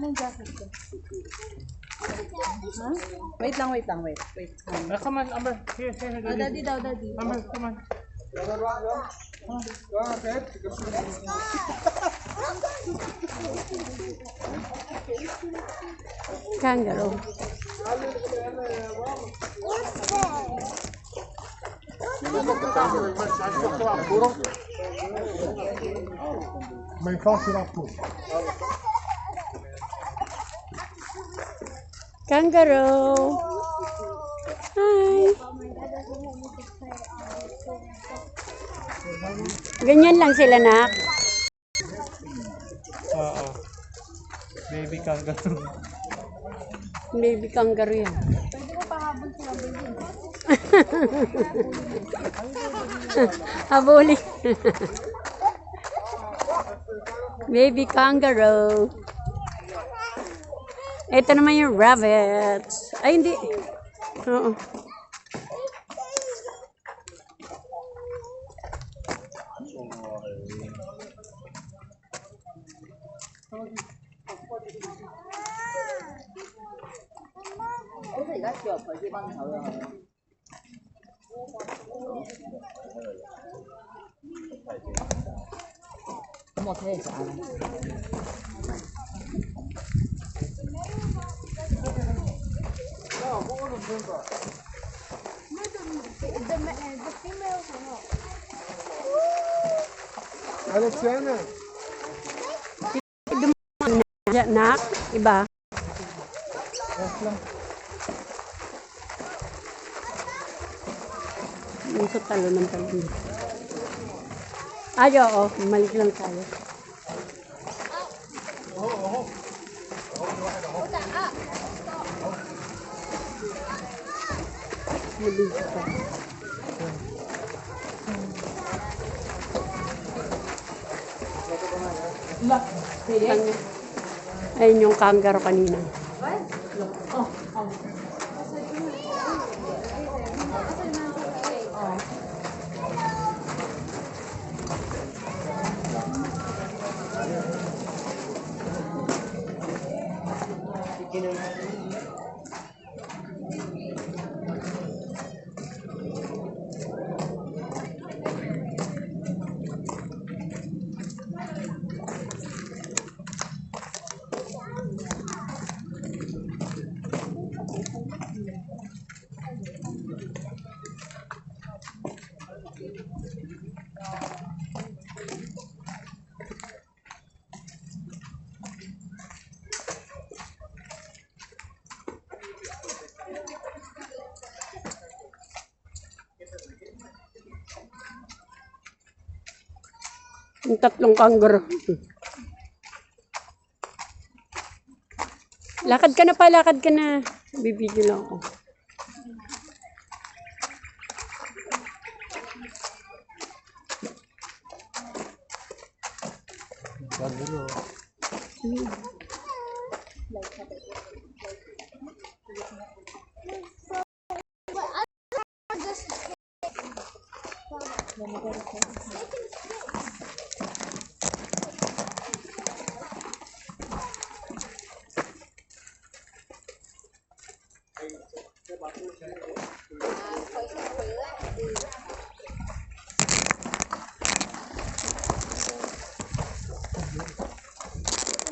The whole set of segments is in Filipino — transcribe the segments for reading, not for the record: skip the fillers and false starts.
Anong jacket ko? Huh? Wait lang. Come on, Amber. Here. Oh, daddy daw, daddy. Amber, come on. Kangaroo. Maar je vast eraf toe. Kangaroo. Hi. Ganyan lang sila, nak. Oo. Baby kangaroo. Baby kangaroo yan. Pwede ko pahabol sila, baby. Habuli. Baby kangaroo. Ito naman yung rabbits. Ay, hindi. Oo. The female, Alexander. Nak, iba. Yung sa talo ng talo. Ay, oo. Malik lang tayo. Mabilis pa. Ayun yung kangaroo kanina. Yung tatlong kangaroo. Lakad ka na pa, lakad ka na. Bibigyan lang ako.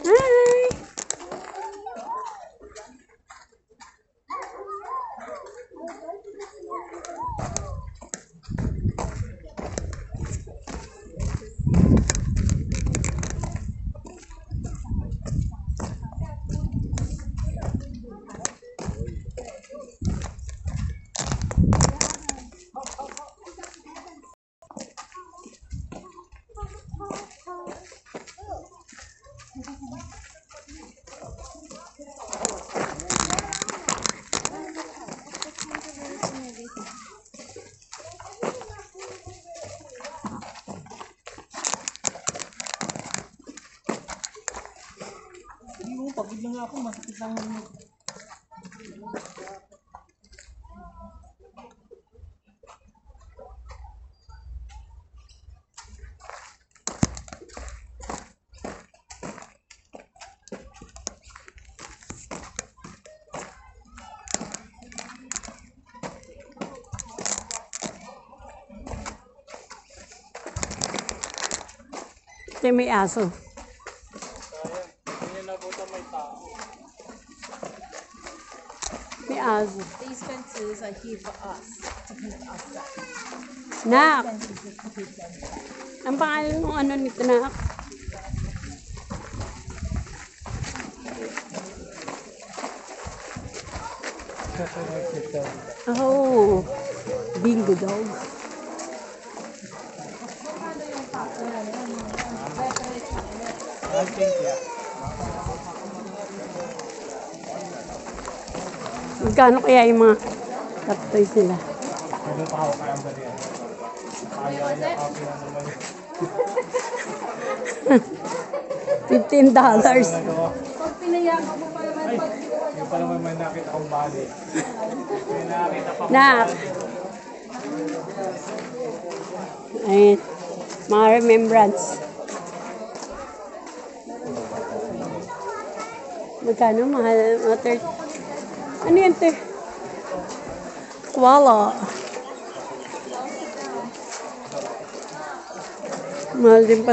Hi! Pagod na nga ako, masakit lang yung Ito may aso. Hindi na nabuta may tao. May aso. These fences are here for us. To keep us back. Nak! Fences is to keep them back. Ang pangalan ng ano nito, Nak? Oh, bingo dog. I think, yeah. Magkano kaya yung mga cat toys nila? Pwede pa ako kaya ba yan? Kaya niya copy na naman yun. $15. Pag pinayakan mo pa naman, pag Yung pa naman may nakita kong bali. May nakita pa akong Nak! Ayun. Mga remembrance. Magkano? Mahal? Mga 30. Ano yan, te? Koala. Mahal din pala.